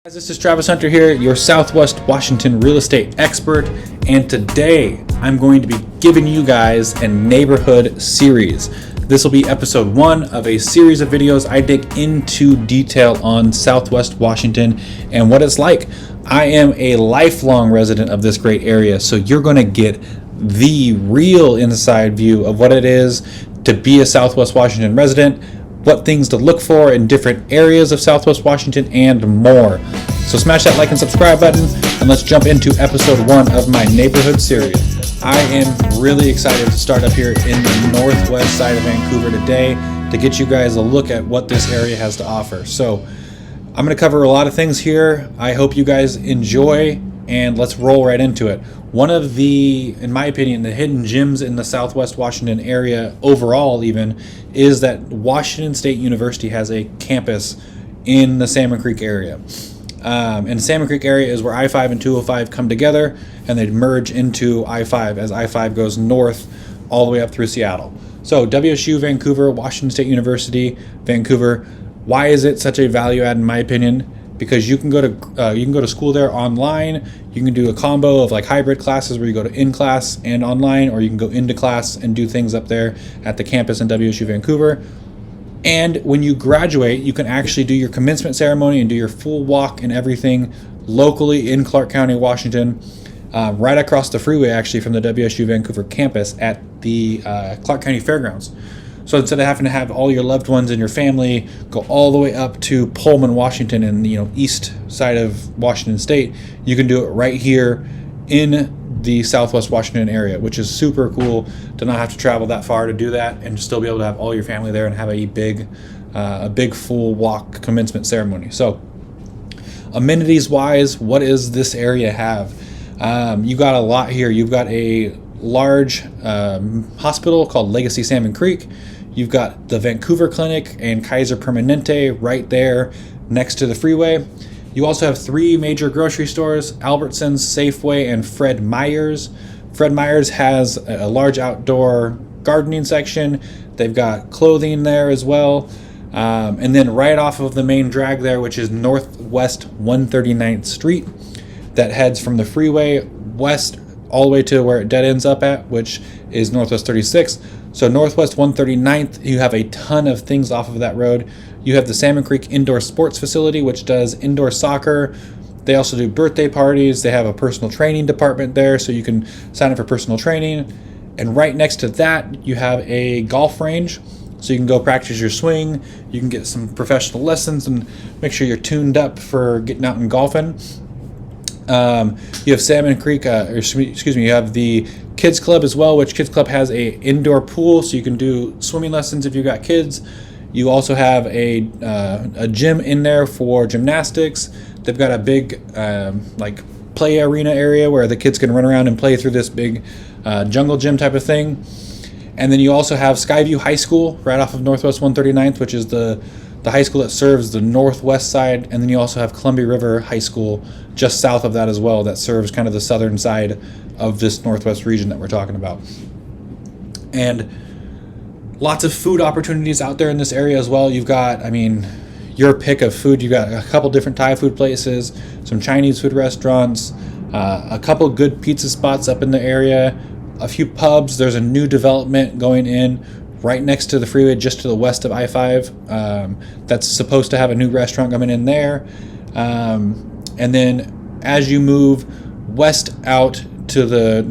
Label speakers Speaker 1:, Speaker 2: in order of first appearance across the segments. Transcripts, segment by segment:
Speaker 1: Guys, this is Travis Hunter here, your Southwest Washington real estate expert, and today I'm going to be giving you guys a neighborhood series. This will be episode 1 of a series of videos I dig into detail on Southwest Washington and what it's like. I am a lifelong resident of this great area, so you're going to get the real inside view of what it is to be a Southwest Washington resident, what things to look for in different areas of Southwest Washington, and more. So smash that like and subscribe button, and let's jump into episode 1 of my neighborhood series. I am really excited to start up here in the northwest side of Vancouver today to get you guys a look at what this area has to offer. So I'm going to cover a lot of things here. I hope you guys enjoy, and let's roll right into it. One of the, in my opinion, the hidden gems in the Southwest Washington area overall even is that Washington State University has a campus in the Salmon Creek area. And Salmon Creek area is where I-5 and 205 come together, and they merge into I-5 as I-5 goes north all the way up through Seattle. So WSU Vancouver, Washington State University, Vancouver. Why is it such a value add in my opinion? Because you can go to school there online. You can do a combo of like hybrid classes where you go to in class and online, or you can go into class and do things up there at the campus in WSU Vancouver. And when you graduate, you can actually do your commencement ceremony and do your full walk and everything locally in Clark County, Washington, right across the freeway actually from the WSU Vancouver campus at the Clark County Fairgrounds. So instead of having to have all your loved ones and your family go all the way up to Pullman, Washington, and east side of Washington State, you can do it right here in the Southwest Washington area, which is super cool to not have to travel that far to do that and still be able to have all your family there and have a big full walk commencement ceremony. So amenities wise, what does this area have? You got a lot here. You've got a large hospital called Legacy Salmon Creek. You've got the Vancouver Clinic and Kaiser Permanente right there next to the freeway. You also have 3 major grocery stores, Albertsons, Safeway, and Fred Meyer's. Fred Meyer's has a large outdoor gardening section. They've got clothing there as well. And then right off of the main drag there, which is Northwest 139th Street, that heads from the freeway west all the way to where it dead ends up at, which is Northwest 36th. So Northwest 139th, you have a ton of things off of that road. You have the Salmon Creek Indoor Sports Facility, which does indoor soccer. They also do birthday parties. They have a personal training department there, so you can sign up for personal training. And right next to that, you have a golf range, so you can go practice your swing. You can get some professional lessons and make sure you're tuned up for getting out and golfing. You have Salmon Creek, you have the Kids Club as well, which Kids Club has a indoor pool, so you can do swimming lessons if you've got kids. You also have a gym in there for gymnastics. They've got a big play arena area where the kids can run around and play through this big jungle gym type of thing. And then you also have Skyview High School right off of Northwest 139th, which is the high school that serves the northwest side. And then you also have Columbia River High School just south of that as well, that serves kind of the southern side of this northwest region that we're talking about. And lots of food opportunities out there in this area as well. You've got, your pick of food. You've got a couple different Thai food places, some Chinese food restaurants, a couple good pizza spots up in the area, a few pubs. There's a new development going in right next to the freeway, just to the west of I-5. That's supposed to have a new restaurant coming in there. And then as you move west out to the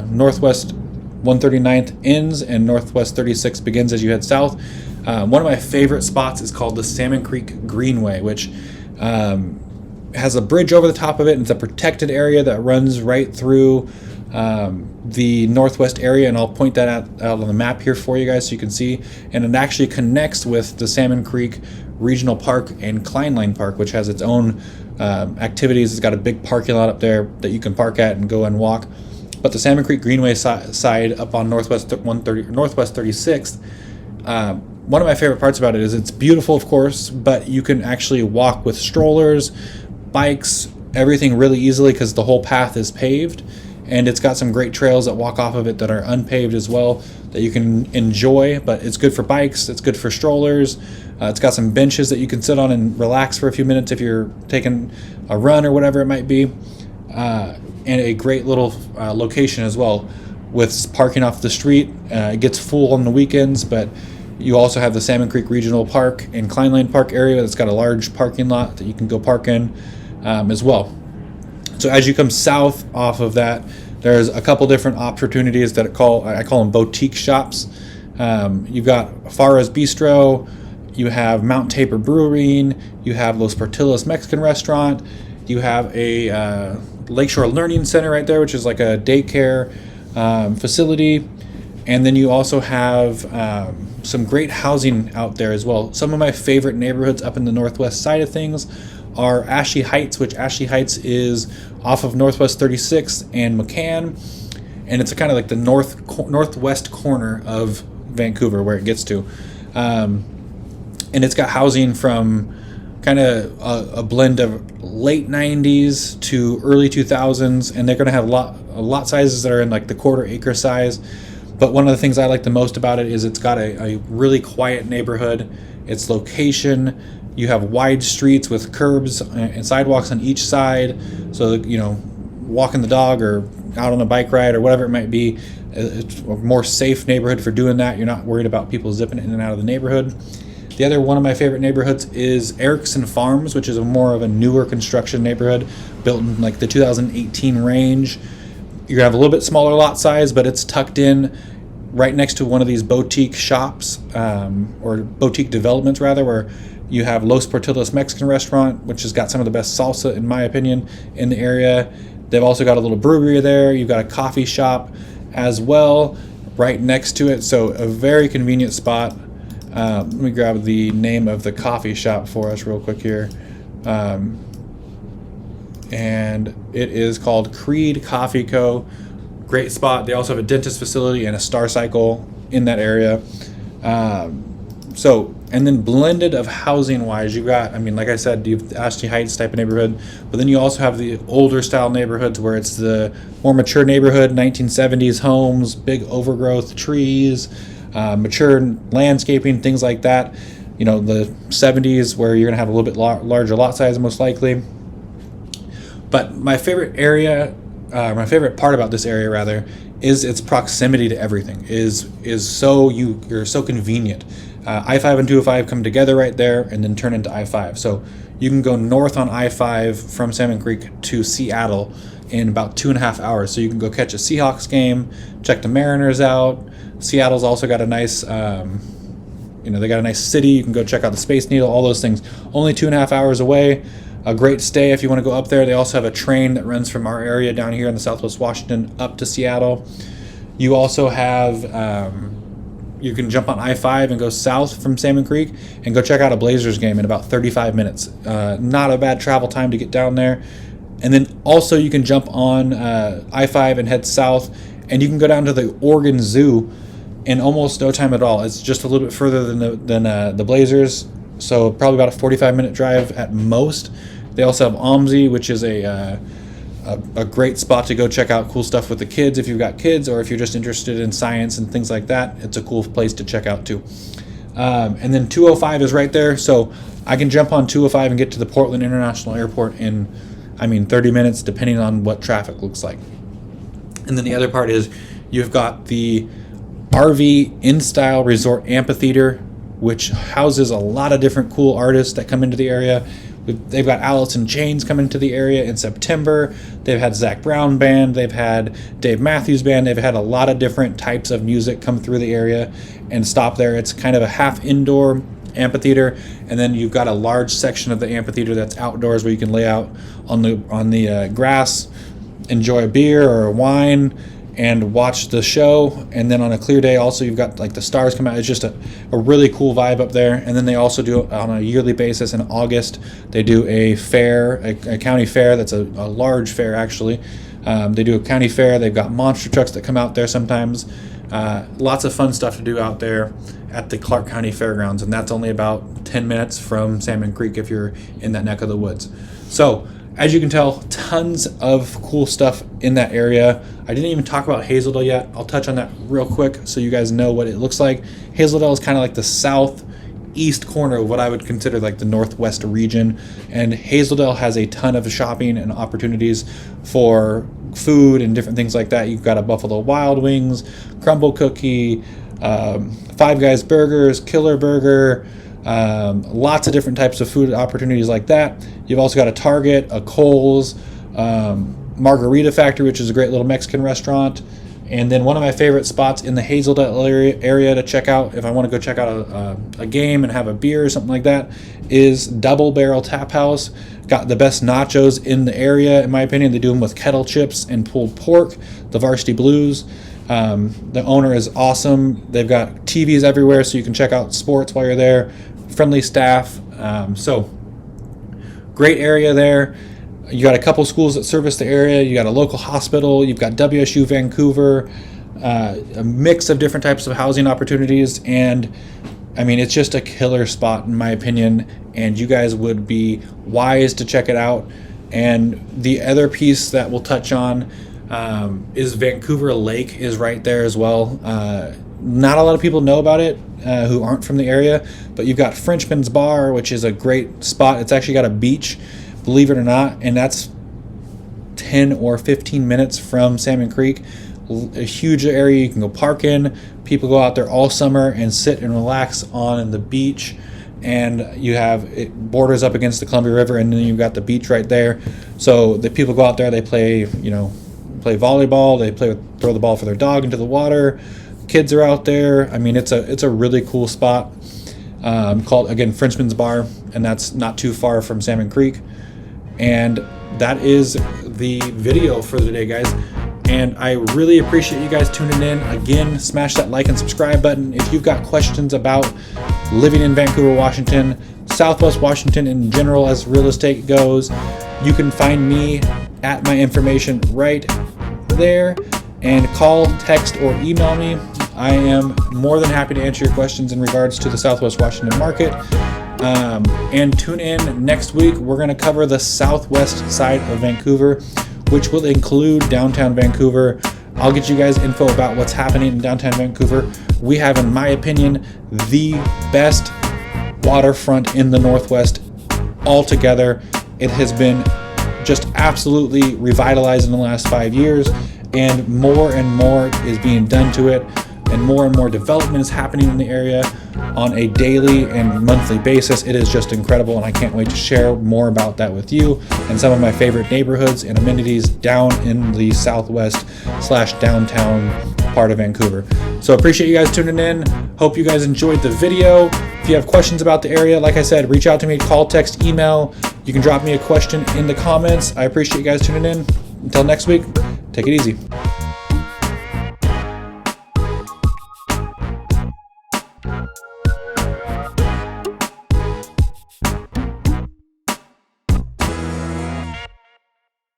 Speaker 1: Northwest 139th ends and Northwest 36 begins as you head south, one of my favorite spots is called the Salmon Creek Greenway, which has a bridge over the top of it, and it's a protected area that runs right through the northwest area, and I'll point that out on the map here for you guys so you can see. And it actually connects with the Salmon Creek Regional Park and Kleinline Park, which has its own activities. It's got a big parking lot up there that you can park at and go and walk. But the Salmon Creek Greenway side up on Northwest 36th, one of my favorite parts about it is it's beautiful, of course, but you can actually walk with strollers, bikes, everything really easily because the whole path is paved. and it's got some great trails that walk off of it that are unpaved as well that you can enjoy. But it's good for bikes, it's good for strollers. It's got some benches that you can sit on and relax for a few minutes if you're taking a run or whatever it might be. And a great little location as well with parking off the street. It gets full on the weekends, but you also have the Salmon Creek Regional Park and Klein Lane Park area that's got a large parking lot that you can go park in as well. So as you come south off of that, there's a couple different opportunities that I call them boutique shops. You've got Farah's Bistro, you have Mount Tabor Brewery, you have Los Portillos Mexican Restaurant, you have a Lakeshore Learning Center right there, which is like a daycare facility. And then you also have some great housing out there as well. Some of my favorite neighborhoods up in the northwest side of things are Ashley Heights, which Ashley Heights is off of Northwest 36 and McCann. And it's kind of like the northwest corner of Vancouver where it gets to. And it's got housing from kind of a blend of late 90s to early 2000s, and they're going to have lot sizes that are in like the quarter acre size. But one of the things I like the most about it is it's got a really quiet neighborhood. Its location, you have wide streets with curbs and sidewalks on each side, so that, walking the dog or out on a bike ride or whatever it might be, it's a more safe neighborhood for doing that. You're not worried about people zipping in and out of the neighborhood. The other one of my favorite neighborhoods is Erickson Farms, which is more of a newer construction neighborhood built in like the 2018 range. You're gonna have a little bit smaller lot size, but it's tucked in right next to one of these boutique shops, or boutique developments rather, where you have Los Portillos Mexican Restaurant, which has got some of the best salsa, in my opinion, in the area. They've also got a little brewery there. You've got a coffee shop as well right next to it, so a very convenient spot. Let me grab the name of the coffee shop for us real quick here. And it is called Creed Coffee Co. Great spot. They also have a dentist facility and a Star Cycle in that area. And then blended of housing wise, you've got, like I said, you have Ashley Heights type of neighborhood, but then you also have the older style neighborhoods where it's the more mature neighborhood, 1970s homes, big overgrowth trees, mature landscaping, things like that. The 70s where you're going to have a little bit larger lot size most likely. But my favorite area, my favorite part about this area rather, is its proximity to everything. You're so convenient. I-5 and 205 come together right there and then turn into I-5. So you can go north on I-5 from Salmon Creek to Seattle in about 2.5 hours. So you can go catch a Seahawks game, check the Mariners out. Seattle's also got a nice, they got a nice city. You can go check out the Space Needle, all those things. Only 2.5 hours away. A great stay if you want to go up there. They also have a train that runs from our area down here in the Southwest Washington up to Seattle. You also have, you can jump on I-5 and go south from Salmon Creek and go check out a Blazers game in about 35 minutes. Not a bad travel time to get down there. And then also you can jump on I-5 and head south, and you can go down to the Oregon Zoo in almost no time at all. It's just a little bit further than the Blazers, so probably about a 45-minute drive at most. They also have OMSI, which is a great spot to go check out cool stuff with the kids if you've got kids, or if you're just interested in science and things like that. It's a cool place to check out too. And then 205 is right there, so I can jump on 205 and get to the Portland International Airport in 30 minutes, depending on what traffic looks like. And then the other part is you've got the RV InStyle Resort Amphitheater, which houses a lot of different cool artists that come into the area. They've got Alice in Chains coming to the area in September. They've had Zach Brown Band. They've had Dave Matthews Band. They've had a lot of different types of music come through the area and stop there. It's kind of a half indoor amphitheater, and then you've got a large section of the amphitheater that's outdoors where you can lay out on the grass, enjoy a beer or a wine, and watch the show. And then on a clear day also you've got like the stars come out. It's just a really cool vibe up there. And then they also do on a yearly basis in August, they do a fair, a county fair that's a large fair actually. They do a county fair. They've got monster trucks that come out there sometimes. Lots of fun stuff to do out there at the Clark County Fairgrounds, and that's only about 10 minutes from Salmon Creek if you're in that neck of the woods. So As you can tell, tons of cool stuff in that area. I didn't even talk about Hazeldale yet. I'll touch on that real quick so you guys know what it looks like. Hazeldale is kind of like the southeast corner of what I would consider like the northwest region, and Hazeldale has a ton of shopping and opportunities for food and different things like that. You've got a Buffalo Wild Wings, Crumble Cookie, Five Guys Burgers, Killer Burger, lots of different types of food opportunities like that. You've also got a Target, a Kohl's, Margarita Factory, which is a great little Mexican restaurant. And then one of my favorite spots in the Hazeldale area to check out if I want to go check out a game and have a beer or something like that is Double Barrel Tap House. Got the best nachos in the area, in my opinion. They do them with kettle chips and pulled pork, the Varsity Blues. The owner is awesome. They've got TVs everywhere so you can check out sports while you're there. Friendly staff. So great area there. You got a couple schools that service the area. You got a local hospital. You've got WSU Vancouver, a mix of different types of housing opportunities. And I mean, it's just a killer spot in my opinion. And you guys would be wise to check it out. And the other piece that we'll touch on is Vancouver Lake is right there as well. Not a lot of people know about it who aren't from the area, but you've got Frenchman's Bar, which is a great spot. It's actually got a beach, believe it or not, and that's 10 or 15 minutes from Salmon Creek. A huge area you can go park in. People go out there all summer and sit and relax on the beach, and you have it borders up against the Columbia River, and then you've got the beach right there. So the people go out there, they play volleyball, they throw the ball for their dog into the water. Kids are out there. I mean, it's a really cool spot called, again, Frenchman's Bar, and that's not too far from Salmon Creek. And that is the video for today, guys. And I really appreciate you guys tuning in. Again, smash that like and subscribe button if you've got questions about living in Vancouver, Washington, Southwest Washington in general as real estate goes. You can find me at my information right there, and call, text, or email me. I am more than happy to answer your questions in regards to the Southwest Washington market. And tune in next week. We're going to cover the southwest side of Vancouver, which will include downtown Vancouver. I'll get you guys info about what's happening in downtown Vancouver. We have, in my opinion, the best waterfront in the Northwest altogether. It has been just absolutely revitalized in the last 5 years, and more is being done to it, and more development is happening in the area on a daily and monthly basis. It is just incredible, and I can't wait to share more about that with you and some of my favorite neighborhoods and amenities down in the southwest/downtown part of Vancouver. So appreciate you guys tuning in. Hope you guys enjoyed the video. If you have questions about the area, like I said, reach out to me, call, text, email. You can drop me a question in the comments. I appreciate you guys tuning in. Until next week, take it easy.